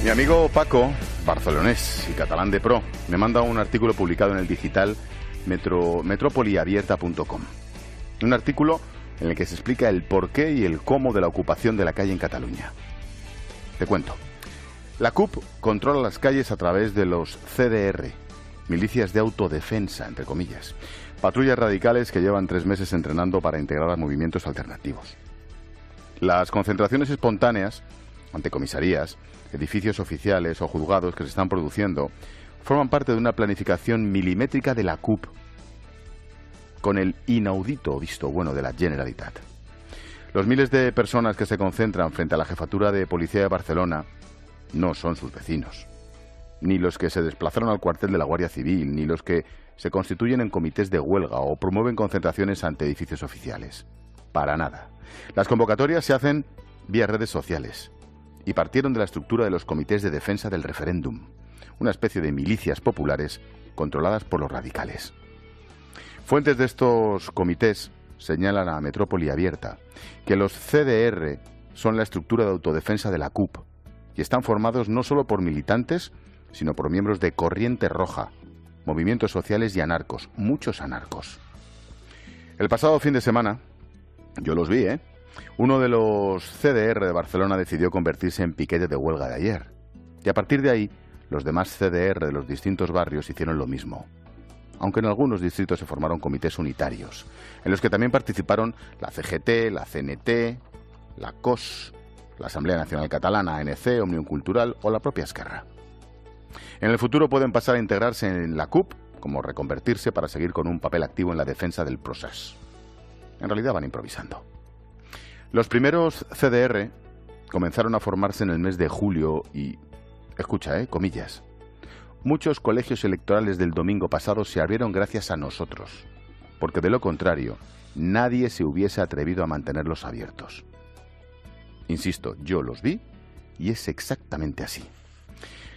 Mi amigo Paco, barcelonés y catalán de pro, me manda un artículo publicado en el digital metropoliabierta.com. Un artículo en el que se explica el porqué y el cómo de la ocupación de la calle en Cataluña. Te cuento. La CUP controla las calles a través de los CDR, milicias de autodefensa, entre comillas, patrullas radicales que llevan 3 meses entrenando para integrar a movimientos alternativos. Las concentraciones espontáneas ante comisarías, edificios oficiales o juzgados que se están produciendo forman parte de una planificación milimétrica de la CUP, con el inaudito visto bueno de la Generalitat. Los miles de personas que se concentran frente a la jefatura de policía de Barcelona no son sus vecinos, ni los que se desplazaron al cuartel de la Guardia Civil, ni los que se constituyen en comités de huelga o promueven concentraciones ante edificios oficiales. Para nada. Las convocatorias se hacen vía redes sociales y partieron de la estructura de los comités de defensa del referéndum, una especie de milicias populares controladas por los radicales. Fuentes de estos comités señalan a Metrópoli Abierta que los CDR son la estructura de autodefensa de la CUP y están formados no solo por militantes, sino por miembros de Corriente Roja, movimientos sociales y anarcos, muchos anarcos. El pasado fin de semana, yo los vi, uno de los CDR de Barcelona decidió convertirse en piquete de huelga de ayer. Y a partir de ahí, los demás CDR de los distintos barrios hicieron lo mismo. Aunque en algunos distritos se formaron comités unitarios, en los que también participaron la CGT, la CNT, la COS, la Asamblea Nacional Catalana, ANC, Òmnium Cultural o la propia Esquerra. En el futuro pueden pasar a integrarse en la CUP, como reconvertirse para seguir con un papel activo en la defensa del procés. En realidad van improvisando. Los primeros CDR comenzaron a formarse en el mes de julio y, escucha, comillas, muchos colegios electorales del domingo pasado se abrieron gracias a nosotros, porque de lo contrario, nadie se hubiese atrevido a mantenerlos abiertos. Insisto, yo los vi y es exactamente así.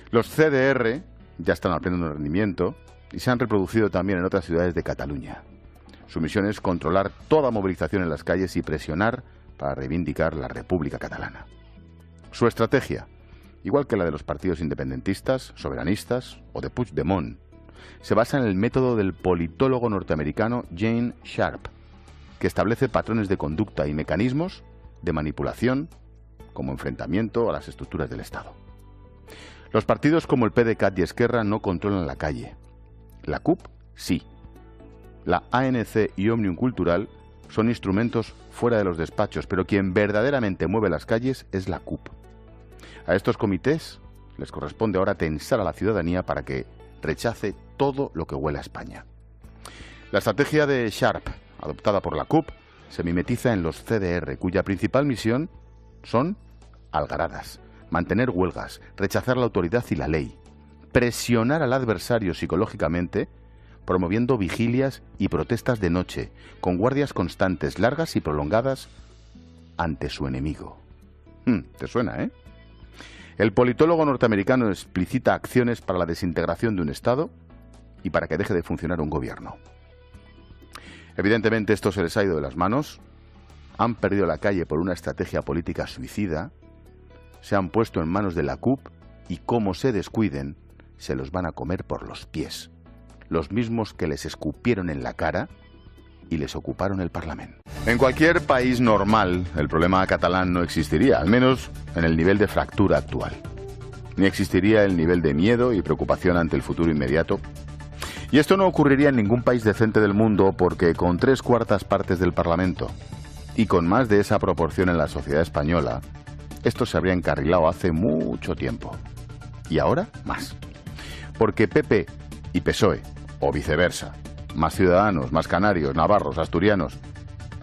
Los CDR ya están aprendiendo rendimiento y se han reproducido también en otras ciudades de Cataluña. Su misión es controlar toda movilización en las calles y presionar para reivindicar la República Catalana. Su estrategia, igual que la de los partidos independentistas, soberanistas o de Puigdemont, se basa en el método del politólogo norteamericano Gene Sharp, que establece patrones de conducta y mecanismos de manipulación como enfrentamiento a las estructuras del Estado. Los partidos como el PDeCAT y Esquerra no controlan la calle. La CUP sí. La ANC y Òmnium Cultural son instrumentos fuera de los despachos, pero quien verdaderamente mueve las calles es la CUP. A estos comités les corresponde ahora tensar a la ciudadanía para que rechace todo lo que huela a España. La estrategia de Sharp, adoptada por la CUP, se mimetiza en los CDR, cuya principal misión son algaradas, mantener huelgas, rechazar la autoridad y la ley, presionar al adversario psicológicamente, promoviendo vigilias y protestas de noche, con guardias constantes, largas y prolongadas, ante su enemigo. ¿Te suena, El politólogo norteamericano explicita acciones para la desintegración de un Estado y para que deje de funcionar un gobierno. Evidentemente esto se les ha ido de las manos, han perdido la calle por una estrategia política suicida, se han puesto en manos de la CUP y como se descuiden, se los van a comer por los pies. Los mismos que les escupieron en la cara y les ocuparon el Parlamento. En cualquier país normal, el problema catalán no existiría, al menos en el nivel de fractura actual. Ni existiría el nivel de miedo y preocupación ante el futuro inmediato. Y esto no ocurriría en ningún país decente del mundo porque con 3/4 partes del Parlamento y con más de esa proporción en la sociedad española, esto se habría encarrilado hace mucho tiempo. Y ahora, más. Porque PP y PSOE, o viceversa, más ciudadanos, más canarios, navarros, asturianos,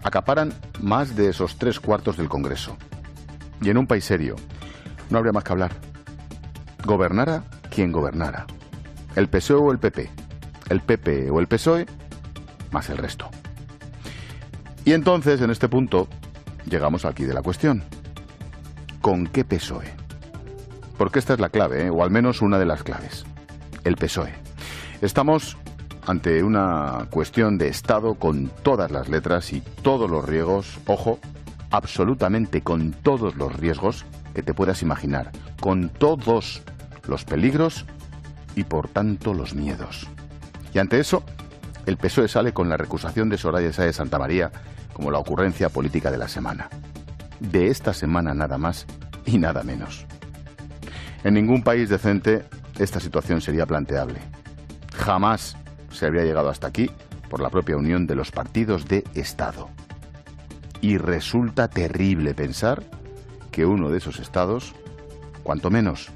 acaparan más de esos 3/4 del Congreso. Y en un país serio, no habría más que hablar. Gobernara quien gobernara. El PSOE o el PP. El PP o el PSOE, más el resto. Y entonces, en este punto, llegamos aquí de la cuestión. ¿Con qué PSOE? Porque esta es la clave, o al menos una de las claves. El PSOE. Estamos ante una cuestión de Estado con todas las letras y todos los riesgos, ojo, absolutamente con todos los riesgos que te puedas imaginar, con todos los peligros y por tanto los miedos. Y ante eso, el PSOE sale con la recusación de Soraya Sáez de Santamaría como la ocurrencia política de la semana. De esta semana nada más y nada menos. En ningún país decente esta situación sería planteable. Jamás se habría llegado hasta aquí por la propia unión de los partidos de Estado. Y resulta terrible pensar que uno de esos estados, cuanto menos,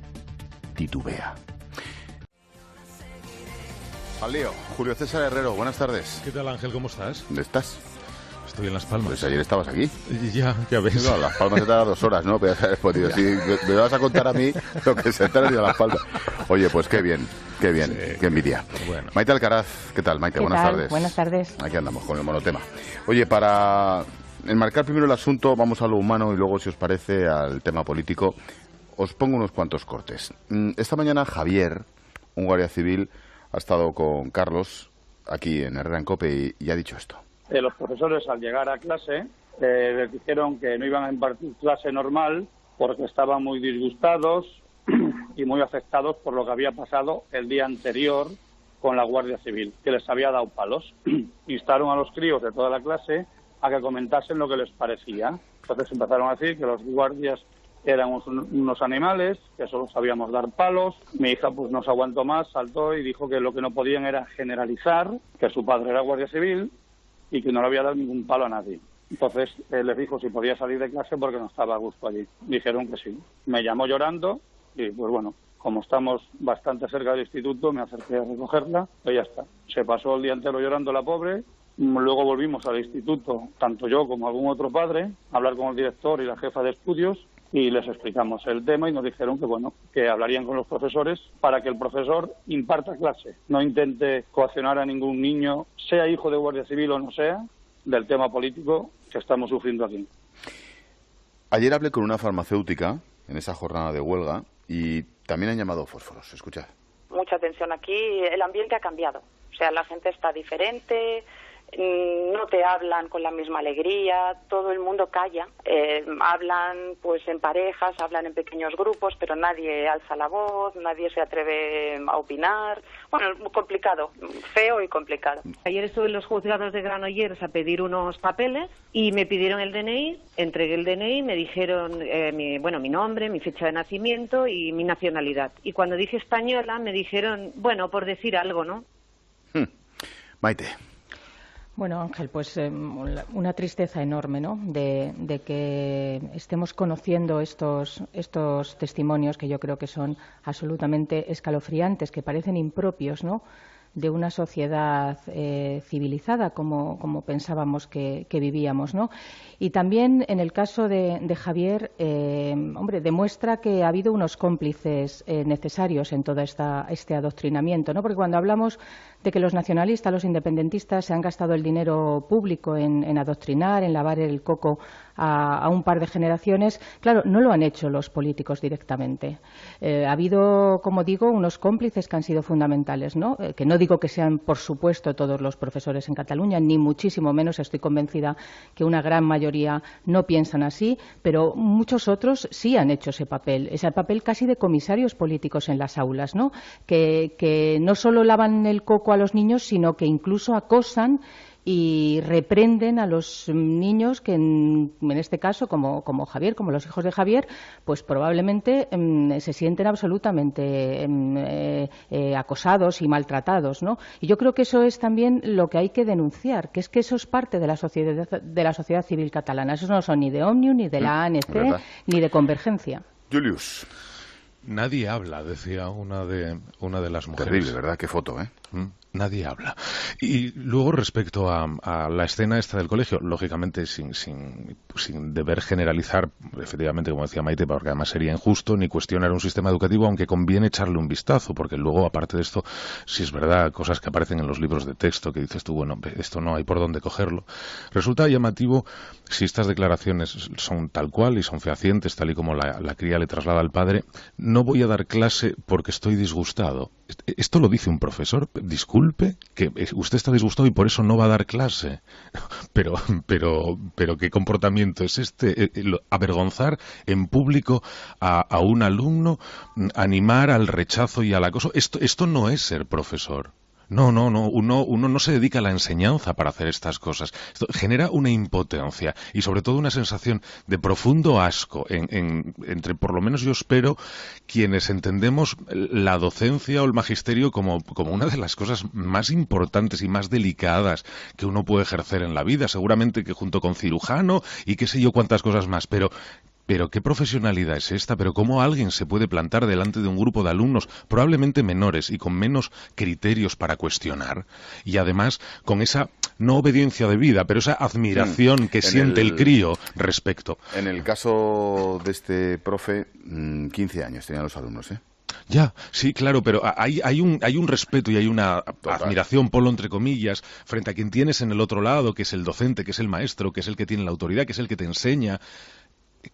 titubea. Al lío. Julio César Herrero, buenas tardes. ¿Qué tal, Ángel? ¿Cómo estás? ¿Dónde estás? Estoy en Las Palmas. Pues ayer estabas aquí. Ya ves. No, Las Palmas se tarda 2 horas, ¿no? Pero ya sabes, pues, tío, si me vas a contar a mí lo que se tarda en Las Palmas. Oye, pues qué bien, sí, qué envidia. Bueno. Maite Alcaraz, ¿qué tal, Maite? Buenas tardes. Buenas tardes. Aquí andamos con el monotema. Oye, para enmarcar primero el asunto, vamos a lo humano y luego, si os parece, al tema político. Os pongo unos cuantos cortes. Esta mañana Javier, un guardia civil, ha estado con Carlos aquí en Herrera en COPE y ha dicho esto. Los profesores, al llegar a clase, les dijeron que no iban a impartir clase normal porque estaban muy disgustados y muy afectados por lo que había pasado el día anterior con la Guardia Civil, que les había dado palos. Instaron a los críos de toda la clase a que comentasen lo que les parecía. Entonces empezaron a decir que los guardias eran unos animales, que solo sabíamos dar palos. Mi hija pues no se aguantó más, saltó y dijo que lo que no podían era generalizar, que su padre era guardia civil y que no le había dado ningún palo a nadie. Entonces les dijo si podía salir de clase porque no estaba a gusto allí. Dijeron que sí. Me llamó llorando y pues bueno, como estamos bastante cerca del instituto, me acerqué a recogerla y ya está. Se pasó el día entero llorando la pobre. Luego volvimos al instituto, tanto yo como algún otro padre, a hablar con el director y la jefa de estudios y les explicamos el tema y nos dijeron que bueno, que hablarían con los profesores para que el profesor imparta clase, no intente coaccionar a ningún niño, sea hijo de guardia civil o no sea, del tema político que estamos sufriendo aquí. Ayer hablé con una farmacéutica en esa jornada de huelga y también han llamado fósforos. Escuchad. Mucha tensión aquí, el ambiente ha cambiado, o sea, la gente está diferente. No te hablan con la misma alegría, todo el mundo calla, hablan pues en parejas, hablan en pequeños grupos, pero nadie alza la voz, nadie se atreve a opinar. Bueno, muy complicado, feo y complicado. Ayer estuve en los juzgados de Granollers a pedir unos papeles y me pidieron el DNI, entregué el DNI, me dijeron mi nombre, mi fecha de nacimiento y mi nacionalidad. Y cuando dije española me dijeron, bueno, por decir algo, ¿no? Maite. Bueno, Ángel, pues una tristeza enorme, ¿no? De que estemos conociendo estos testimonios que yo creo que son absolutamente escalofriantes, que parecen impropios, ¿no?, de una sociedad civilizada como pensábamos que vivíamos, ¿no? Y también en el caso de Javier, demuestra que ha habido unos cómplices necesarios en todo este adoctrinamiento, ¿no? Porque cuando hablamos de que los nacionalistas, los independentistas se han gastado el dinero público en adoctrinar, en lavar el coco a un par de generaciones, claro, no lo han hecho los políticos directamente. Ha habido, como digo, unos cómplices que han sido fundamentales, ¿no? Que no digo que sean, por supuesto, todos los profesores en Cataluña, ni muchísimo menos. Estoy convencida que una gran mayoría no piensan así, pero muchos otros sí han hecho ese papel casi de comisarios políticos en las aulas, ¿no? Que no solo lavan el coco a los niños, sino que incluso acosan y reprenden a los niños que en este caso, como Javier, como los hijos de Javier, pues probablemente se sienten absolutamente acosados y maltratados, ¿no? Y yo creo que eso es también lo que hay que denunciar, que eso es parte de la sociedad civil catalana. Esos no son ni de Òmnium, ni de la ANC, ni de Convergencia. Julius. Nadie habla, decía una de las mujeres. Terrible, ¿verdad? Qué foto, ¿eh? Nadie habla. Y luego respecto a la escena esta del colegio, lógicamente sin deber generalizar, efectivamente, como decía Maite, porque además sería injusto ni cuestionar un sistema educativo, aunque conviene echarle un vistazo, porque luego, aparte de esto, si es verdad, cosas que aparecen en los libros de texto que dices tú, bueno, esto no hay por dónde cogerlo. Resulta llamativo si estas declaraciones son tal cual y son fehacientes, tal y como la cría le traslada al padre. No voy a dar clase porque estoy disgustado. Esto lo dice un profesor. Disculpe, que usted está disgustado y por eso no va a dar clase. Pero ¿qué comportamiento es este? Avergonzar en público a un alumno, animar al rechazo y al acoso. Esto no es ser profesor. No, uno no se dedica a la enseñanza para hacer estas cosas. Esto genera una impotencia y sobre todo una sensación de profundo asco entre, por lo menos yo espero, quienes entendemos la docencia o el magisterio como una de las cosas más importantes y más delicadas que uno puede ejercer en la vida. Seguramente que junto con cirujano y qué sé yo cuántas cosas más, pero qué profesionalidad es esta, pero cómo alguien se puede plantar delante de un grupo de alumnos probablemente menores y con menos criterios para cuestionar y además con esa no obediencia de vida, pero esa admiración que siente el crío respecto. En el caso de este profe, 15 años tenían los alumnos, ¿eh? Ya, sí, claro, pero hay un respeto y hay una admiración, ponlo entre comillas, frente a quien tienes en el otro lado, que es el docente, que es el maestro, que es el que tiene la autoridad, que es el que te enseña.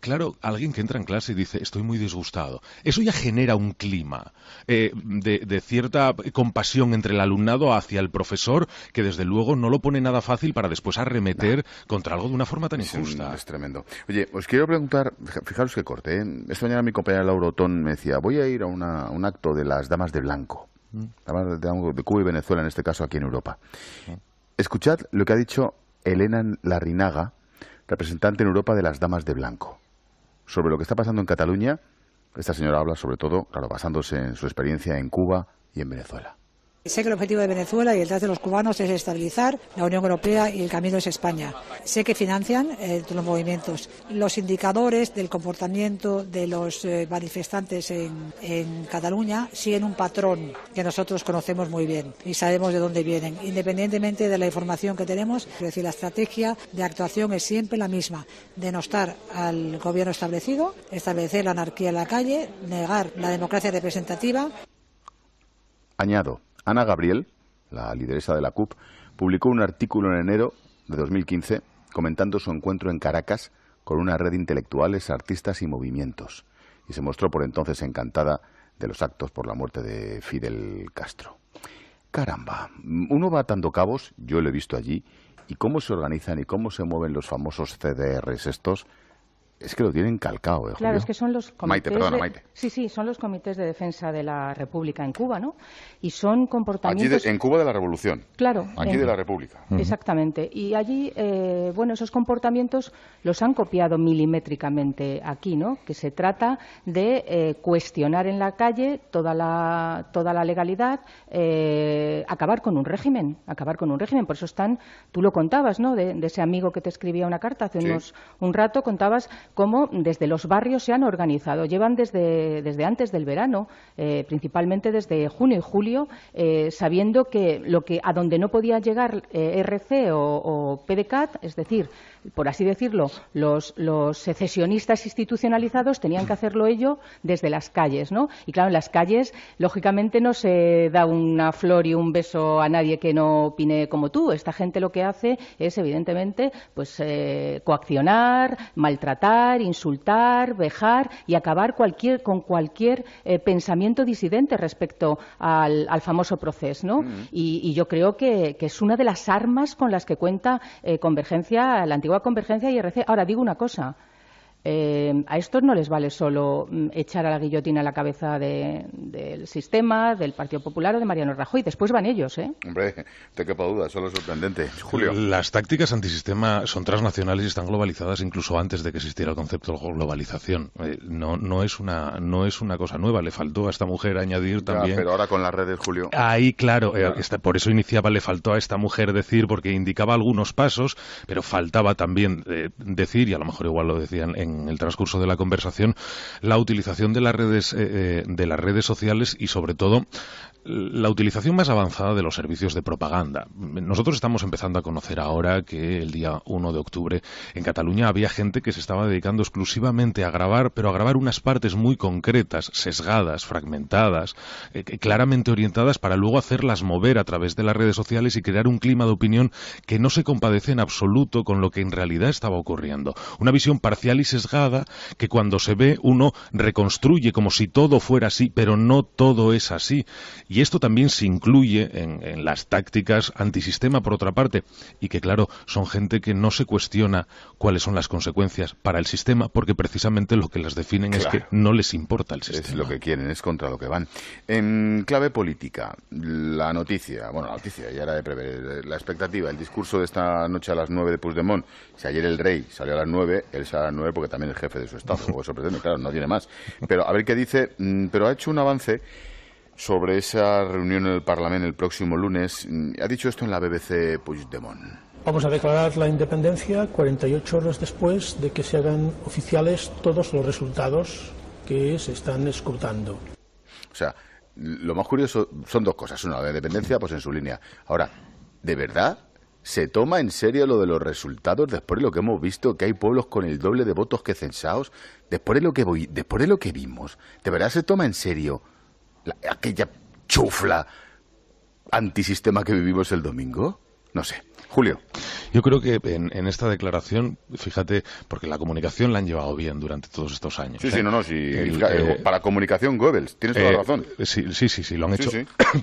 Claro, alguien que entra en clase y dice, estoy muy disgustado. Eso ya genera un clima de cierta compasión entre el alumnado hacia el profesor, que desde luego no lo pone nada fácil para después arremeter contra algo de una forma tan injusta. Es tremendo. Oye, os quiero preguntar, fijaros qué corte, ¿eh? Esta mañana mi compañera Laura Otón me decía, voy a ir a un acto de las Damas de Blanco, Damas de Cuba y Venezuela, en este caso aquí en Europa. Escuchad lo que ha dicho Elena Larrinaga, representante en Europa de las Damas de Blanco. Sobre lo que está pasando en Cataluña, esta señora habla sobre todo, claro, basándose en su experiencia en Cuba y en Venezuela. Sé que el objetivo de Venezuela y detrás de los cubanos es estabilizar la Unión Europea y el camino es España. Sé que financian los movimientos. Los indicadores del comportamiento de los manifestantes en Cataluña siguen un patrón que nosotros conocemos muy bien y sabemos de dónde vienen. Independientemente de la información que tenemos, es decir, la estrategia de actuación es siempre la misma: denostar al gobierno establecido, establecer la anarquía en la calle, negar la democracia representativa. Añado, Ana Gabriel, la lideresa de la CUP, publicó un artículo en enero de 2015 comentando su encuentro en Caracas con una red de intelectuales, artistas y movimientos, y se mostró por entonces encantada de los actos por la muerte de Fidel Castro. Caramba, uno va atando cabos, yo lo he visto allí, y cómo se organizan y cómo se mueven los famosos CDRs estos. Es que lo tienen calcado, Julio? Claro, es que son los comités Maite. Sí, son los comités de defensa de la República en Cuba, ¿no? Y son comportamientos... Allí en Cuba de la Revolución. Claro. Aquí de la República. Exactamente. Y allí, esos comportamientos los han copiado milimétricamente aquí, ¿no? Que se trata de cuestionar en la calle toda la legalidad, acabar con un régimen. Por eso tú lo contabas, ¿no? De ese amigo que te escribía una carta hace un rato, contabas cómo desde los barrios se han organizado. Llevan desde antes del verano, principalmente desde junio y julio, sabiendo que a donde no podía llegar RC o PDCAT, es decir, por así decirlo, los secesionistas institucionalizados tenían que hacerlo ello desde las calles, ¿no? Y claro, en las calles, lógicamente, no se da una flor y un beso a nadie que no opine como tú. Esta gente lo que hace es, evidentemente, pues coaccionar, maltratar, insultar, vejar y acabar con cualquier pensamiento disidente respecto al famoso proceso, ¿no? Y yo creo que es una de las armas con las que cuenta Convergencia, la antigua Convergencia y IRC. Ahora, digo una cosa. A estos no les vale solo echar a la guillotina la cabeza del sistema, del Partido Popular o de Mariano Rajoy. Después van ellos, ¿eh? Hombre, te quepa duda, eso es sorprendente. Julio. Las tácticas antisistema son transnacionales y están globalizadas incluso antes de que existiera el concepto de globalización. No es una cosa nueva. Le faltó a esta mujer añadir también... pero ahora con las redes, Julio... Ahí, claro, por eso iniciaba, le faltó a esta mujer decir, porque indicaba algunos pasos, pero faltaba también decir, y a lo mejor igual lo decían en el transcurso de la conversación, la utilización de las redes sociales y sobre todo la utilización más avanzada de los servicios de propaganda. Nosotros estamos empezando a conocer ahora que el día 1 de octubre en Cataluña había gente que se estaba dedicando exclusivamente a grabar, pero a grabar unas partes muy concretas, sesgadas, fragmentadas, claramente orientadas para luego hacerlas mover a través de las redes sociales y crear un clima de opinión que no se compadece en absoluto con lo que en realidad estaba ocurriendo. Una visión parcial y sesgada que cuando se ve uno reconstruye como si todo fuera así, pero no todo es así. Y Y esto también se incluye en las tácticas antisistema, por otra parte, y que, claro, son gente que no se cuestiona cuáles son las consecuencias para el sistema, porque precisamente lo que las definen es que no les importa el sistema. Es lo que quieren, es contra lo que van. En clave política, la noticia ya era de prever, la expectativa, el discurso de esta noche a las 9 de Puigdemont. Si ayer el rey salió a las 9, él sale a las 9 porque también es jefe de su estado, o eso pretende, claro, no tiene más. Pero a ver qué dice, pero ha hecho un avance sobre esa reunión en el Parlamento el próximo lunes. Ha dicho esto en la BBC Puigdemont. Vamos a declarar la independencia 48 horas después de que se hagan oficiales todos los resultados que se están escrutando. O sea, lo más curioso son dos cosas. Una, la independencia, pues en su línea. Ahora, ¿de verdad se toma en serio lo de los resultados después de lo que hemos visto, que hay pueblos con el doble de votos que censados? Después de lo que vimos, ¿de verdad se toma en serio aquella chufla antisistema que vivimos el domingo? No sé. Julio. Yo creo que en esta declaración, fíjate, porque la comunicación la han llevado bien durante todos estos años. Para comunicación Goebbels, tienes toda la razón. Sí, lo han hecho,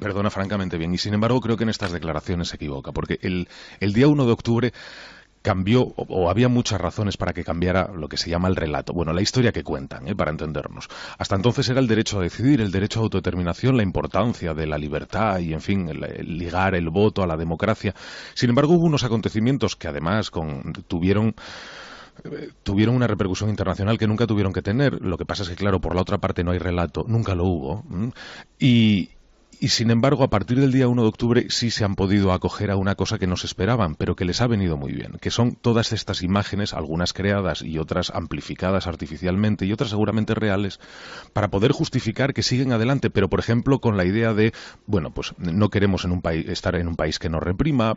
perdona, francamente bien. Y sin embargo creo que en estas declaraciones se equivoca, porque el día 1 de octubre cambió, o había muchas razones para que cambiara lo que se llama el relato. Bueno, la historia que cuentan, para entendernos. Hasta entonces era el derecho a decidir, el derecho a autodeterminación, la importancia de la libertad y, en fin, el ligar el voto a la democracia. Sin embargo, hubo unos acontecimientos que además tuvieron una repercusión internacional que nunca tuvieron que tener. Lo que pasa es que, claro, por la otra parte no hay relato, nunca lo hubo. Y sin embargo, a partir del día 1 de octubre sí se han podido acoger a una cosa que no se esperaban, pero que les ha venido muy bien, que son todas estas imágenes, algunas creadas y otras amplificadas artificialmente y otras seguramente reales, para poder justificar que siguen adelante, pero por ejemplo con la idea de, bueno, pues no queremos estar en un país que nos reprima,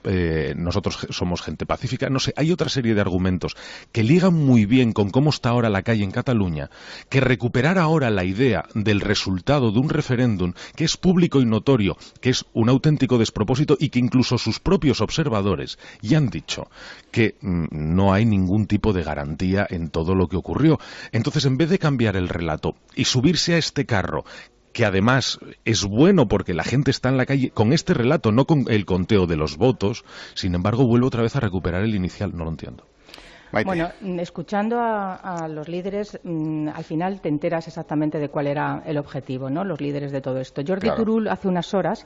nosotros somos gente pacífica, no sé, hay otra serie de argumentos que ligan muy bien con cómo está ahora la calle en Cataluña, que recuperar ahora la idea del resultado de un referéndum que es público y notorio, que es un auténtico despropósito y que incluso sus propios observadores ya han dicho que no hay ningún tipo de garantía en todo lo que ocurrió. Entonces, en vez de cambiar el relato y subirse a este carro, que además es bueno porque la gente está en la calle con este relato, no con el conteo de los votos, sin embargo vuelve otra vez a recuperar el inicial. No lo entiendo. Maite. Bueno, escuchando a los líderes, al final te enteras exactamente de cuál era el objetivo, ¿no? Los líderes de todo esto. Jordi Turull hace unas horas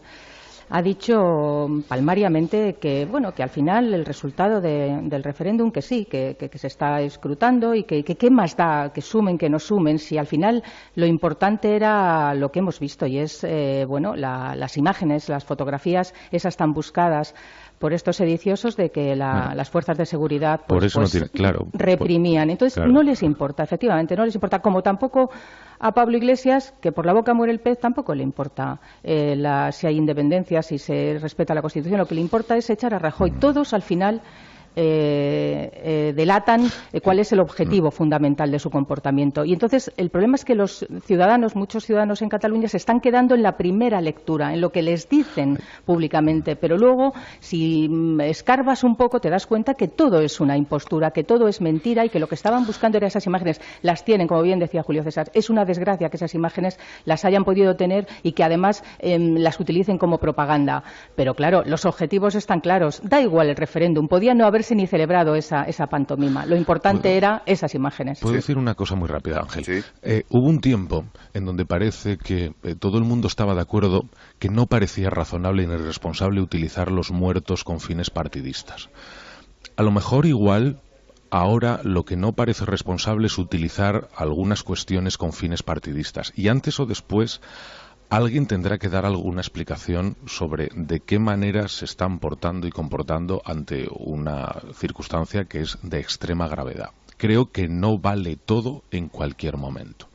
ha dicho palmariamente que, bueno, que al final el resultado del referéndum, que sí, que se está escrutando y que qué más da que sumen, que no sumen, si al final lo importante era lo que hemos visto y es, las imágenes, las fotografías, esas tan buscadas por estos sediciosos de que las fuerzas de seguridad reprimían. Entonces, no les importa, efectivamente, no les importa, como tampoco a Pablo Iglesias, que por la boca muere el pez, tampoco le importa si hay independencia, si se respeta la Constitución. Lo que le importa es echar a Rajoy. Todos, al final, delatan cuál es el objetivo fundamental de su comportamiento. Y entonces el problema es que los ciudadanos, muchos ciudadanos en Cataluña, se están quedando en la primera lectura, en lo que les dicen públicamente, pero luego si escarbas un poco te das cuenta que todo es una impostura, que todo es mentira y que lo que estaban buscando eran esas imágenes. Las tienen, como bien decía Julio César. Es una desgracia que esas imágenes las hayan podido tener y que además las utilicen como propaganda. Pero claro, los objetivos están claros. Da igual el referéndum, podía no haberse ni celebrado esa pantomima. Lo importante era esas imágenes. ¿Puedo decir una cosa muy rápida, Ángel? Sí. Hubo un tiempo en donde parece que todo el mundo estaba de acuerdo que no parecía razonable ni responsable utilizar los muertos con fines partidistas. A lo mejor igual ahora lo que no parece responsable es utilizar algunas cuestiones con fines partidistas. Y antes o después alguien tendrá que dar alguna explicación sobre de qué manera se están portando y comportando ante una circunstancia que es de extrema gravedad. Creo que no vale todo en cualquier momento.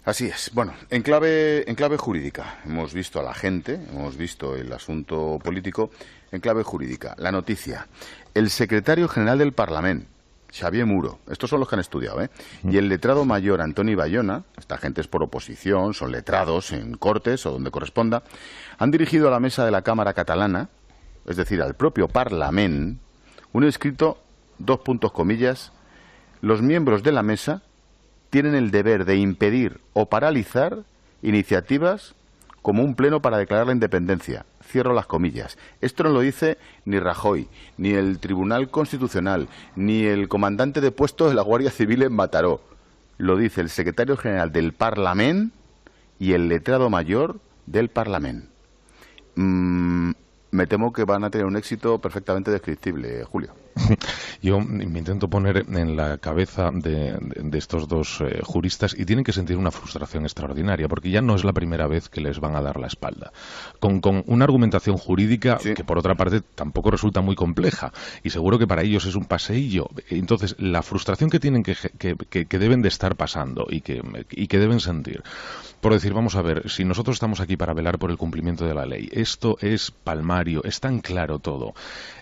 Así es. Bueno, en clave jurídica, hemos visto a la gente, hemos visto el asunto político. En clave jurídica, la noticia. El secretario general del Parlamento, Xavier Muro, estos son los que han estudiado, y el letrado mayor Antoni Bayona, esta gente es por oposición, son letrados en Cortes o donde corresponda, han dirigido a la mesa de la Cámara catalana, es decir, al propio Parlament, un escrito, 2 puntos comillas, los miembros de la mesa tienen el deber de impedir o paralizar iniciativas como un pleno para declarar la independencia. Cierro las comillas. Esto no lo dice ni Rajoy, ni el Tribunal Constitucional, ni el comandante de puesto de la Guardia Civil en Mataró. Lo dice el secretario general del Parlament y el letrado mayor del Parlament. Me temo que van a tener un éxito perfectamente descriptible, Julio. Yo me intento poner en la cabeza de estos dos juristas y tienen que sentir una frustración extraordinaria porque ya no es la primera vez que les van a dar la espalda. Con una argumentación jurídica que por otra parte tampoco resulta muy compleja y seguro que para ellos es un paseillo. Entonces la frustración que tienen que deben de estar pasando y que deben sentir por decir, vamos a ver, si nosotros estamos aquí para velar por el cumplimiento de la ley, esto es palmario, es tan claro todo,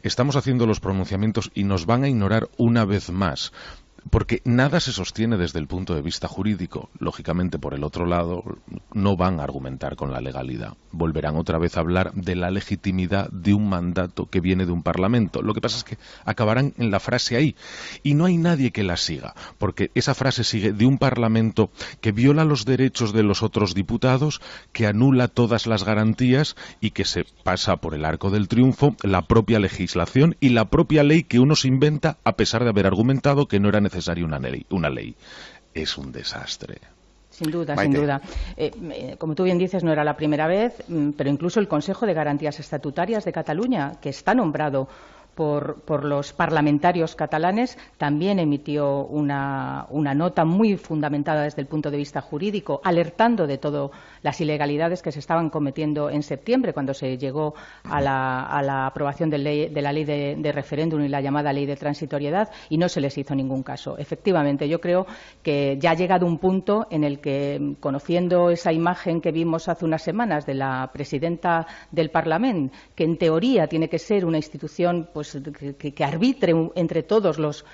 estamos haciendo los pronunciamientos y nos van a ignorar una vez más, porque nada se sostiene desde el punto de vista jurídico. Lógicamente, por el otro lado, no van a argumentar con la legalidad. Volverán otra vez a hablar de la legitimidad de un mandato que viene de un Parlamento. Lo que pasa es que acabarán en la frase ahí. Y no hay nadie que la siga, porque esa frase sigue de un Parlamento que viola los derechos de los otros diputados, que anula todas las garantías y que se pasa por el arco del triunfo la propia legislación y la propia ley que uno se inventa a pesar de haber argumentado que no era necesaria una ley. Es un desastre. Sin duda, Maite. sin duda. Como tú bien dices, no era la primera vez, pero incluso el Consejo de Garantías Estatutarias de Cataluña, que está nombrado por los parlamentarios catalanes, también emitió una nota muy fundamentada desde el punto de vista jurídico, alertando de todas las ilegalidades que se estaban cometiendo en septiembre, cuando se llegó a la aprobación de la ley de referéndum y la llamada ley de transitoriedad, y no se les hizo ningún caso. Efectivamente, yo creo que ya ha llegado un punto en el que, conociendo esa imagen que vimos hace unas semanas de la presidenta del Parlamento, que en teoría tiene que ser una institución pues que arbitre entre todos los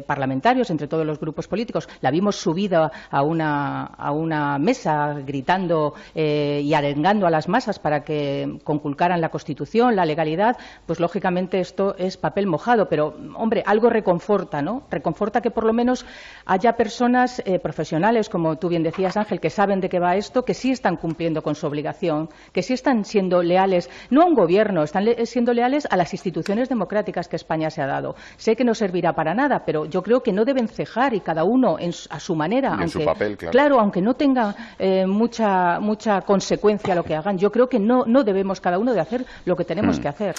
parlamentarios, entre todos los grupos políticos, la vimos subida a una mesa gritando y arengando a las masas para que conculcaran la Constitución, la legalidad, pues lógicamente esto es papel mojado, pero hombre, algo reconforta, ¿no? Reconforta que por lo menos haya personas profesionales, como tú bien decías, Ángel, que saben de qué va esto, que sí están cumpliendo con su obligación, que sí están siendo leales, no a un gobierno, están siendo leales a las instituciones democráticas que España se ha dado. Sé que no servirá para nada, pero yo creo que no deben cejar y cada uno a su manera, en aunque, su papel, claro, aunque no tenga mucha consecuencia lo que hagan, yo creo que no debemos cada uno de hacer lo que tenemos que hacer.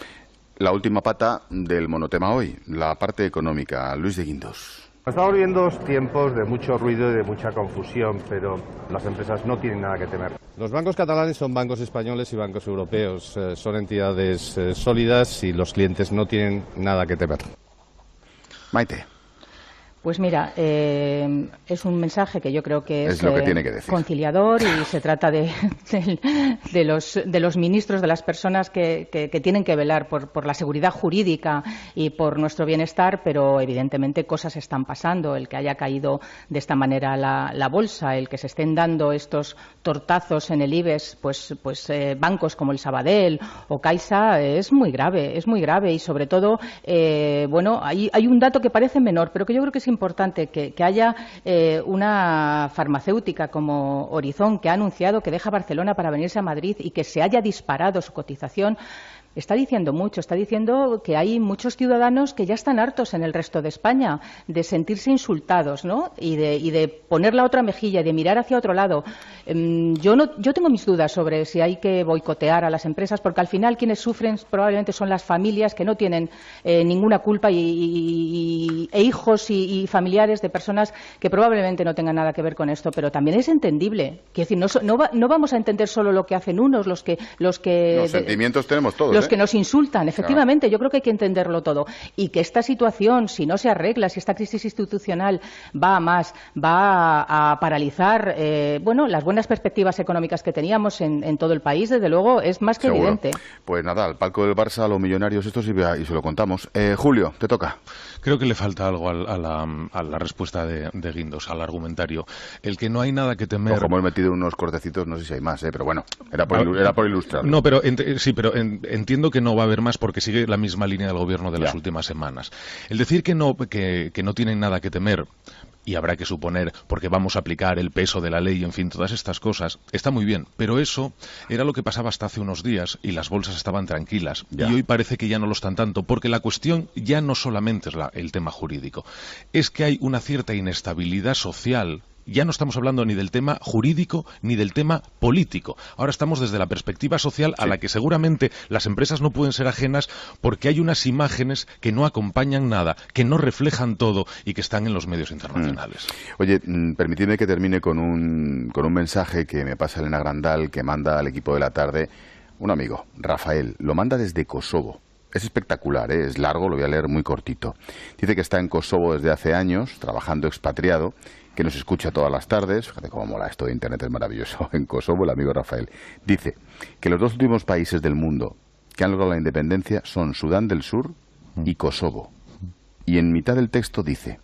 La última pata del monotema hoy, la parte económica. Luis de Guindos. Estamos viviendo tiempos de mucho ruido y de mucha confusión, pero las empresas no tienen nada que temer. Los bancos catalanes son bancos españoles y bancos europeos. Son entidades sólidas y los clientes no tienen nada que temer. Maite. Pues mira, es un mensaje que yo creo que es lo que tiene que decir. Conciliador, y se trata de los ministros, de las personas que tienen que velar por la seguridad jurídica y por nuestro bienestar, pero evidentemente cosas están pasando. El que haya caído de esta manera la bolsa, el que se estén dando estos tortazos en el IBEX, pues bancos como el Sabadell o Caixa, es muy grave y sobre todo, hay un dato que parece menor, pero que yo creo que es importante, que haya una farmacéutica como Horizon, que ha anunciado que deja Barcelona para venirse a Madrid y que se haya disparado su cotización. Está diciendo mucho, está diciendo que hay muchos ciudadanos que ya están hartos en el resto de España de sentirse insultados, ¿no? Y de poner la otra mejilla y de mirar hacia otro lado. Yo tengo mis dudas sobre si hay que boicotear a las empresas, porque al final quienes sufren probablemente son las familias que no tienen ninguna culpa e hijos y familiares de personas que probablemente no tengan nada que ver con esto, pero también es entendible. Quiero decir, no vamos a entender solo lo que hacen unos, los sentimientos tenemos todos. Los que nos insultan, efectivamente, claro. Yo creo que hay que entenderlo todo. Y que esta situación, si no se arregla, si esta crisis institucional va a paralizar las buenas perspectivas económicas que teníamos en todo el país, desde luego, es más que Seguro. Evidente. Pues nada, al palco del Barça, a los millonarios estos, y se lo contamos. Julio, te toca. Creo que le falta algo a la respuesta de Guindos, al argumentario. El que no hay nada que temer... Como hemos metido unos cortecitos, no sé si hay más, pero bueno, era por ilustrar. No, pero entiendo que no va a haber más porque sigue la misma línea del gobierno de las últimas semanas. El decir que no tienen nada que temer y habrá que suponer, porque vamos a aplicar el peso de la ley, en fin, todas estas cosas, está muy bien, pero eso era lo que pasaba hasta hace unos días y las bolsas estaban tranquilas. Ya. Y hoy parece que ya no lo están tanto, porque la cuestión ya no solamente es el tema jurídico, es que hay una cierta inestabilidad social. Ya no estamos hablando ni del tema jurídico ni del tema político. Ahora estamos desde la perspectiva social a la que seguramente las empresas no pueden ser ajenas, porque hay unas imágenes que no acompañan nada, que no reflejan todo y que están en los medios internacionales. Oye, permitidme que termine con un mensaje que me pasa Elena Grandal, que manda al equipo de la tarde un amigo, Rafael. Lo manda desde Kosovo. Es espectacular, es largo, lo voy a leer muy cortito. Dice que está en Kosovo desde hace años, trabajando expatriado, que nos escucha todas las tardes. Fíjate cómo mola esto de Internet, es maravilloso. En Kosovo, el amigo Rafael dice que los dos últimos países del mundo que han logrado la independencia son Sudán del Sur y Kosovo. Y en mitad del texto dice: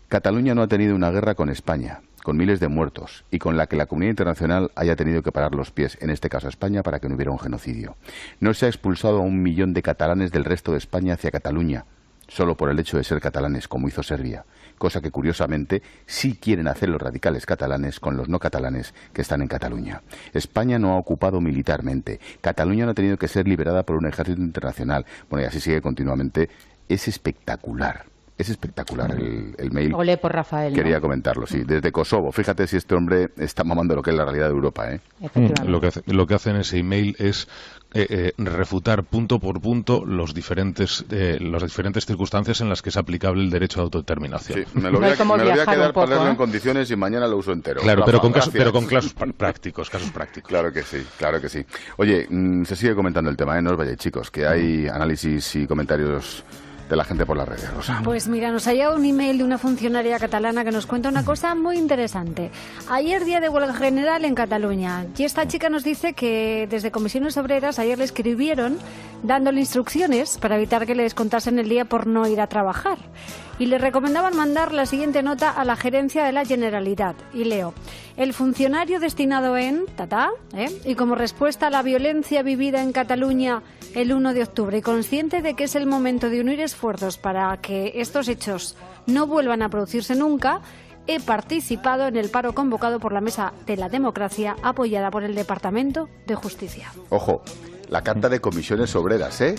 Cataluña no ha tenido una guerra con España, con miles de muertos, y con la que la comunidad internacional haya tenido que parar los pies, en este caso a España, para que no hubiera un genocidio. No se ha expulsado a 1 millón de catalanes del resto de España hacia Cataluña, solo por el hecho de ser catalanes, como hizo Serbia, cosa que curiosamente sí quieren hacer los radicales catalanes con los no catalanes que están en Cataluña. España no ha ocupado militarmente, Cataluña no ha tenido que ser liberada por un ejército internacional. Bueno, y así sigue continuamente. Es espectacular. Es espectacular el mail. Olé por Rafael. Quería comentarlo, sí. Desde Kosovo. Fíjate si este hombre está mamando lo que es la realidad de Europa, ¿eh? Lo que hace en ese email es refutar punto por punto las diferentes circunstancias en las que es aplicable el derecho de autodeterminación. Sí, me lo voy a quedar para leerlo en condiciones y mañana lo uso entero. Claro, Rafa, pero con casos prácticos. Claro que sí, claro que sí. Oye, se sigue comentando el tema, ¿eh? No os vayáis, chicos, que hay análisis y comentarios de la gente por las redes, Rosa. Pues mira, nos ha llegado un email de una funcionaria catalana que nos cuenta una cosa muy interesante. Ayer día de huelga general en Cataluña, y esta chica nos dice que desde Comisiones Obreras ayer le escribieron dándole instrucciones para evitar que le descontasen el día por no ir a trabajar. Y le recomendaban mandar la siguiente nota a la gerencia de la Generalitat. Y leo: el funcionario destinado en y como respuesta a la violencia vivida en Cataluña el 1 de octubre y consciente de que es el momento de unir esfuerzos para que estos hechos no vuelvan a producirse nunca, he participado en el paro convocado por la Mesa de la Democracia apoyada por el Departamento de Justicia. Ojo, la carta de Comisiones Obreras, ¿eh?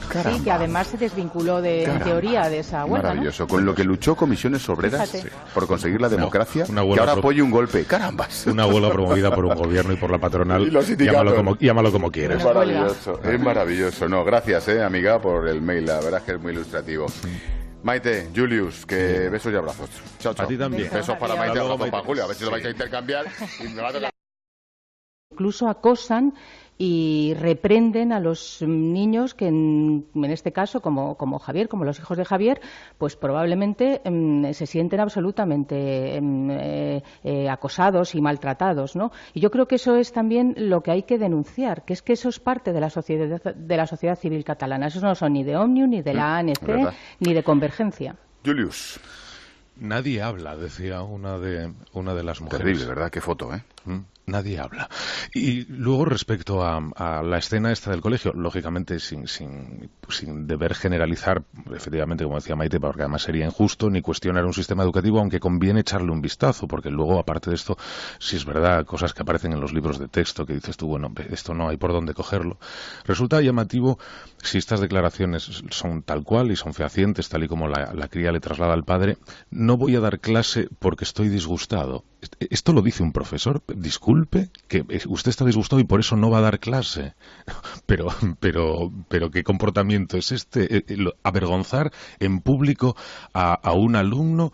Caramba. Sí, que además se desvinculó en teoría de esa huelga. Maravilloso, ¿no? Con lo que luchó Comisiones Obreras por conseguir la democracia, que ahora apoye un golpe. ¡Carambas! Una huelga promovida por un gobierno y por la patronal. Y llámalo como quieras. Es maravilloso, es maravilloso. No, gracias, amiga, por el mail. La verdad es que es muy ilustrativo. Maite, Julius, que besos y abrazos. Chao, chao. A ti también. Besos para Maite, abrazos para Julio. A ver si lo vais a intercambiar y me va a tocar. Incluso acosan y reprenden a los niños que en este caso, como Javier, como los hijos de Javier, pues probablemente se sienten absolutamente acosados y maltratados, ¿no? Y yo creo que eso es también lo que hay que denunciar, que es que eso es parte de la sociedad civil catalana. Esos no son ni de Òmnium, ni de la ANC, ni de Convergencia. Julius. Nadie habla, decía una de las mujeres. Terrible, ¿verdad? Qué foto, ¿eh? Nadie habla. Y luego respecto a la escena esta del colegio, lógicamente sin deber generalizar, efectivamente, como decía Maite, porque además sería injusto ni cuestionar un sistema educativo, aunque conviene echarle un vistazo, porque luego, aparte de esto, si es verdad, cosas que aparecen en los libros de texto que dices tú, bueno, esto no hay por dónde cogerlo. Resulta llamativo si estas declaraciones son tal cual y son fehacientes, tal y como la cría le traslada al padre. No voy a dar clase porque estoy disgustado. Esto lo dice un profesor. Disculpe, que usted está disgustado y por eso no va a dar clase. Pero ¿qué comportamiento es este? Avergonzar en público a un alumno,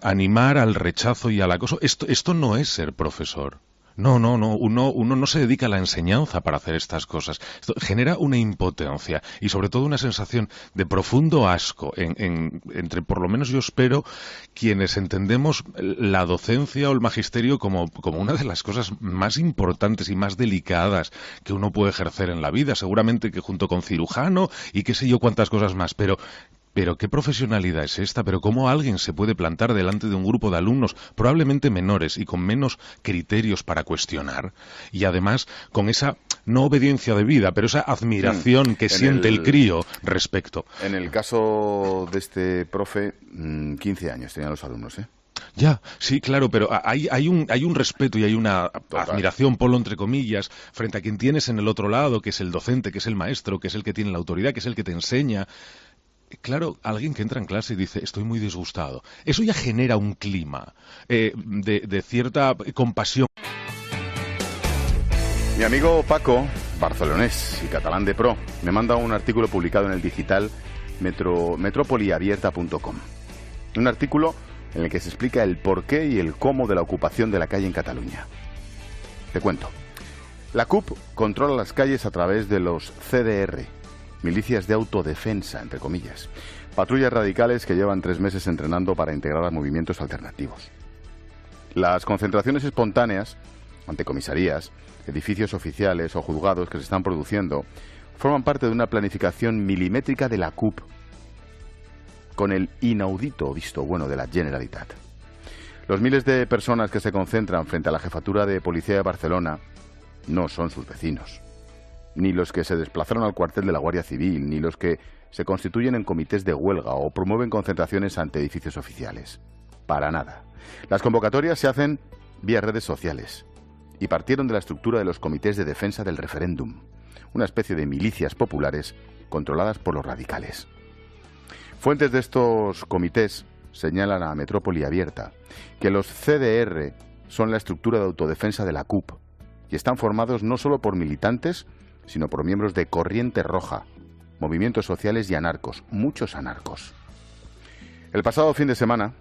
animar al rechazo y al acoso. Esto no es ser profesor. No, uno no se dedica a la enseñanza para hacer estas cosas. Esto genera una impotencia y sobre todo una sensación de profundo asco entre, por lo menos yo espero, quienes entendemos la docencia o el magisterio como una de las cosas más importantes y más delicadas que uno puede ejercer en la vida, seguramente que junto con cirujano y qué sé yo cuántas cosas más, pero Pero qué profesionalidad es esta, pero cómo alguien se puede plantar delante de un grupo de alumnos probablemente menores y con menos criterios para cuestionar, y además con esa no obediencia de vida, pero esa admiración que siente el crío respecto. En el caso de este profe, 15 años tenían los alumnos, ¿eh? Ya, sí, claro, pero hay un respeto y hay una admiración, Polo, entre comillas, frente a quien tienes en el otro lado, que es el docente, que es el maestro, que es el que tiene la autoridad, que es el que te enseña. Claro, alguien que entra en clase y dice, estoy muy disgustado. Eso ya genera un clima de cierta compasión. Mi amigo Paco, barcelonés y catalán de pro, me manda un artículo publicado en el digital metropoliabierta.com. Un artículo en el que se explica el porqué y el cómo de la ocupación de la calle en Cataluña. Te cuento. La CUP controla las calles a través de los CDR, milicias de autodefensa, entre comillas, patrullas radicales que llevan 3 meses entrenando para integrar a movimientos alternativos. Las concentraciones espontáneas ante comisarías, edificios oficiales o juzgados que se están produciendo forman parte de una planificación milimétrica de la CUP, con el inaudito visto bueno de la Generalitat. Los miles de personas que se concentran frente a la jefatura de policía de Barcelona no son sus vecinos, ni los que se desplazaron al cuartel de la Guardia Civil, ni los que se constituyen en comités de huelga o promueven concentraciones ante edificios oficiales. Para nada. Las convocatorias se hacen vía redes sociales y partieron de la estructura de los comités de defensa del referéndum, una especie de milicias populares controladas por los radicales. Fuentes de estos comités señalan a Metrópoli Abierta que los CDR son la estructura de autodefensa de la CUP y están formados no solo por militantes, sino por miembros de Corriente Roja, movimientos sociales y anarcos, muchos anarcos. El pasado fin de semana,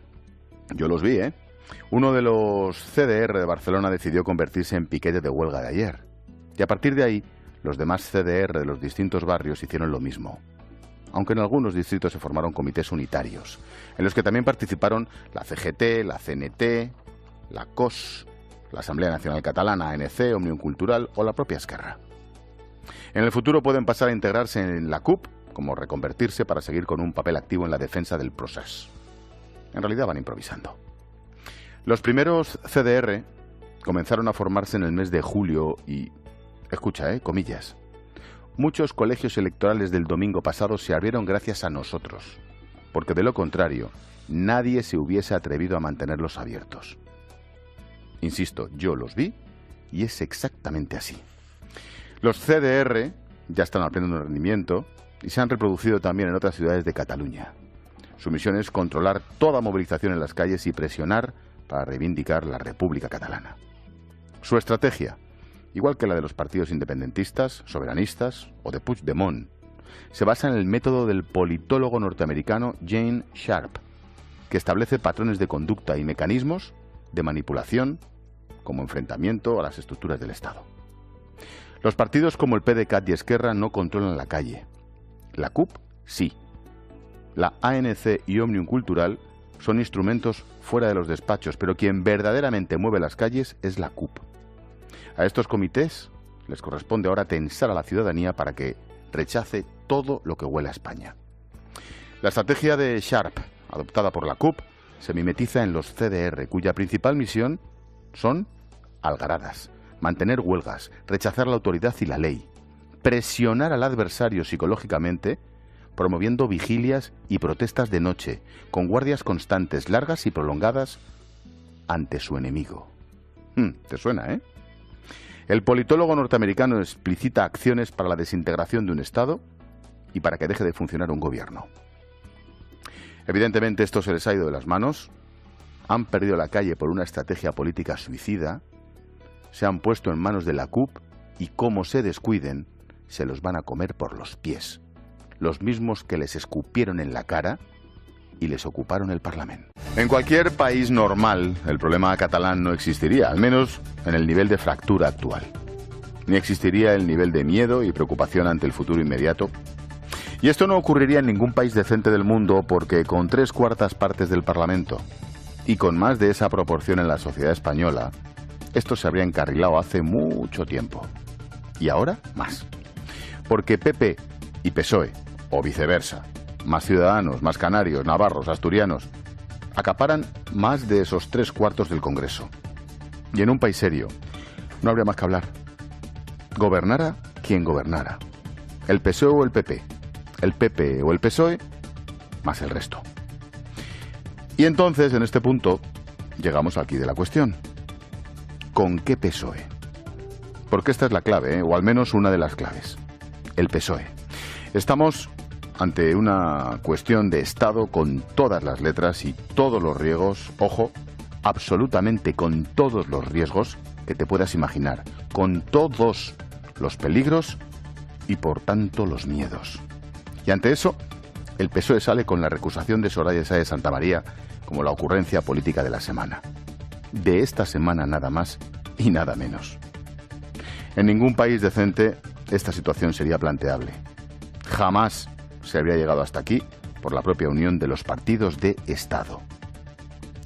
yo los vi, uno de los CDR de Barcelona decidió convertirse en piquete de huelga de ayer. Y a partir de ahí, los demás CDR de los distintos barrios hicieron lo mismo. Aunque en algunos distritos se formaron comités unitarios, en los que también participaron la CGT, la CNT, la COS, la Asamblea Nacional Catalana, ANC, Òmnium Cultural o la propia Esquerra. En el futuro pueden pasar a integrarse en la CUP, como reconvertirse para seguir con un papel activo en la defensa del procés. En realidad van improvisando. Los primeros CDR comenzaron a formarse en el mes de julio y, escucha, comillas, muchos colegios electorales del domingo pasado se abrieron gracias a nosotros, porque de lo contrario, nadie se hubiese atrevido a mantenerlos abiertos. Insisto, yo los vi y es exactamente así. Los CDR ya están aprendiendo rendimiento y se han reproducido también en otras ciudades de Cataluña. Su misión es controlar toda movilización en las calles y presionar para reivindicar la República Catalana. Su estrategia, igual que la de los partidos independentistas, soberanistas o de Puigdemont, se basa en el método del politólogo norteamericano Gene Sharp, que establece patrones de conducta y mecanismos de manipulación como enfrentamiento a las estructuras del Estado. Los partidos como el PDeCAT y Esquerra no controlan la calle. La CUP sí. La ANC y Òmnium Cultural son instrumentos fuera de los despachos, pero quien verdaderamente mueve las calles es la CUP. A estos comités les corresponde ahora tensar a la ciudadanía para que rechace todo lo que huela a España. La estrategia de Sharp, adoptada por la CUP, se mimetiza en los CDR, cuya principal misión son algaradas, mantener huelgas, rechazar la autoridad y la ley, presionar al adversario psicológicamente, promoviendo vigilias y protestas de noche, con guardias constantes, largas y prolongadas, ante su enemigo. ¿Te suena, El politólogo norteamericano explicita acciones para la desintegración de un Estado y para que deje de funcionar un gobierno. Evidentemente esto se les ha ido de las manos, han perdido la calle por una estrategia política suicida, se han puesto en manos de la CUP y como se descuiden, se los van a comer por los pies. Los mismos que les escupieron en la cara y les ocuparon el Parlamento. En cualquier país normal, el problema catalán no existiría, al menos en el nivel de fractura actual. Ni existiría el nivel de miedo y preocupación ante el futuro inmediato. Y esto no ocurriría en ningún país decente del mundo porque con 3/4 partes del Parlamento y con más de esa proporción en la sociedad española, esto se habría encarrilado hace mucho tiempo. Y ahora, más. Porque PP y PSOE, o viceversa, más ciudadanos, más canarios, navarros, asturianos, acaparan más de esos 3/4 del Congreso. Y en un país serio no habría más que hablar. Gobernara quien gobernara. El PSOE o el PP. El PP o el PSOE, más el resto. Y entonces, en este punto, llegamos aquí de la cuestión. ¿Con qué PSOE? Porque esta es la clave, o al menos una de las claves. El PSOE. Estamos ante una cuestión de Estado con todas las letras y todos los riesgos, ojo, absolutamente con todos los riesgos que te puedas imaginar, con todos los peligros y por tanto los miedos. Y ante eso, el PSOE sale con la recusación de Soraya Sáez de Santamaría como la ocurrencia política de la semana. De esta semana nada más y nada menos. En ningún país decente esta situación sería planteable. Jamás se habría llegado hasta aquí por la propia unión de los partidos de Estado.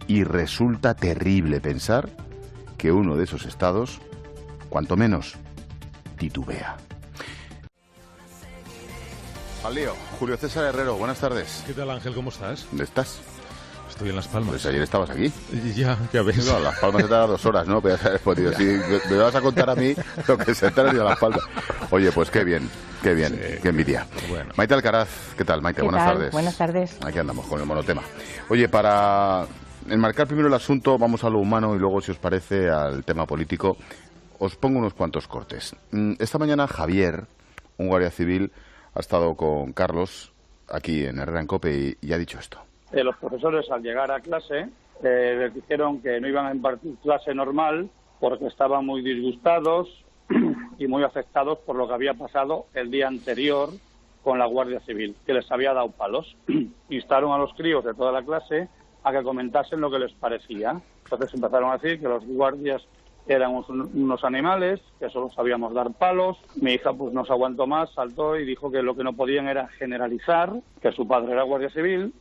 Y resulta terrible pensar que uno de esos estados, cuanto menos, titubea. Al lío. Julio César Herrero, buenas tardes. ¿Qué tal, Ángel? ¿Cómo estás? ¿Dónde estás? Estoy en Las Palmas. Pues ayer estabas aquí. Ya ves. No, Las Palmas se tarda 2 horas, ¿no? Pero ya sabes, pues, tío, si me vas a contar a mí lo que se tarda en Las Palmas. Oye, pues qué bien, sí, qué envidia. Bueno. Maite Alcaraz, ¿qué tal, Maite? Buenas tardes. Buenas tardes. Aquí andamos con el monotema. Oye, para enmarcar primero el asunto, vamos a lo humano y luego, si os parece, al tema político. Os pongo unos cuantos cortes. Esta mañana Javier, un guardia civil, ha estado con Carlos aquí en Herrera en COPE y ha dicho esto. Los profesores, al llegar a clase, les dijeron que no iban a impartir clase normal porque estaban muy disgustados y muy afectados por lo que había pasado el día anterior con la Guardia Civil, que les había dado palos. Instaron a los críos de toda la clase a que comentasen lo que les parecía. Entonces empezaron a decir que los guardias eran unos animales, que solo sabíamos dar palos. Mi hija pues no se aguantó más, saltó y dijo que lo que no podían era generalizar, que su padre era guardia civil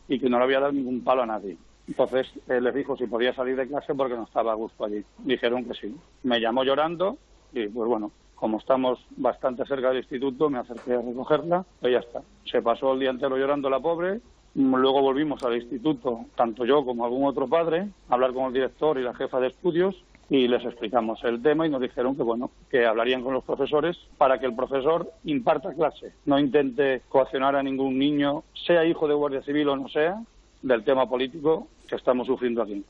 y que no le había dado ningún palo a nadie. Entonces les dijo si podía salir de clase porque no estaba a gusto allí. Dijeron que sí. Me llamó llorando y pues bueno, como estamos bastante cerca del instituto, me acerqué a recogerla y ya está. Se pasó el día entero llorando la pobre. Luego volvimos al instituto, tanto yo como algún otro padre, a hablar con el director y la jefa de estudios y les explicamos el tema y nos dijeron que bueno, que hablarían con los profesores para que el profesor imparta clase, no intente coaccionar a ningún niño, sea hijo de guardia civil o no sea, del tema político que estamos sufriendo aquí.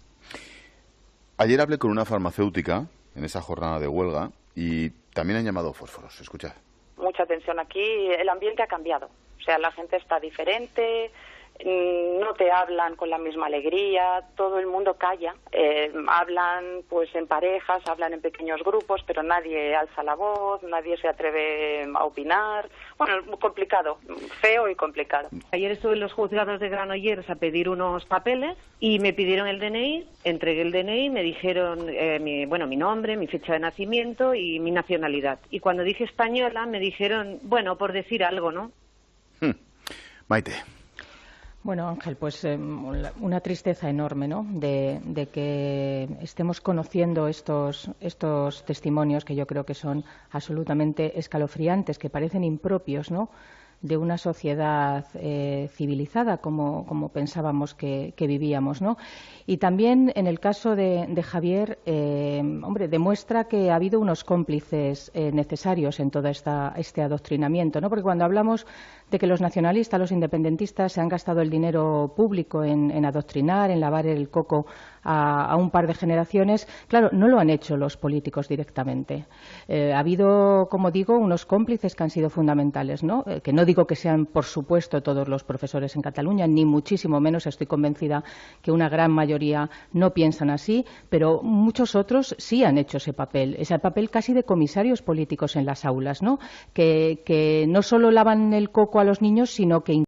Ayer hablé con una farmacéutica en esa jornada de huelga y también han llamado fósforos. Escuchad. Mucha tensión aquí, el ambiente ha cambiado, o sea, la gente está diferente. No te hablan con la misma alegría, todo el mundo calla, hablan pues en parejas, hablan en pequeños grupos, pero nadie alza la voz, nadie se atreve a opinar. Bueno, complicado, feo y complicado. Ayer estuve en los juzgados de Granollers a pedir unos papeles y me pidieron el DNI, entregué el DNI, me dijeron mi nombre, mi fecha de nacimiento y mi nacionalidad. Y cuando dije española me dijeron, bueno, por decir algo, ¿no? Maite. Bueno, Ángel, pues una tristeza enorme, ¿no? De que estemos conociendo estos testimonios que yo creo que son absolutamente escalofriantes, que parecen impropios, ¿no?, de una sociedad civilizada como pensábamos que vivíamos, ¿no? Y también en el caso de Javier, demuestra que ha habido unos cómplices necesarios en todo este adoctrinamiento, ¿no? Porque cuando hablamos de que los nacionalistas, los independentistas se han gastado el dinero público en adoctrinar, en lavar el coco a un par de generaciones, claro, no lo han hecho los políticos directamente. Ha habido, como digo, unos cómplices que han sido fundamentales, ¿no? Que no digo que sean, por supuesto, todos los profesores en Cataluña, ni muchísimo menos. Estoy convencida que una gran mayoría no piensan así, pero muchos otros sí han hecho ese papel casi de comisarios políticos en las aulas, ¿no? Que no solo lavan el coco a los niños, sino que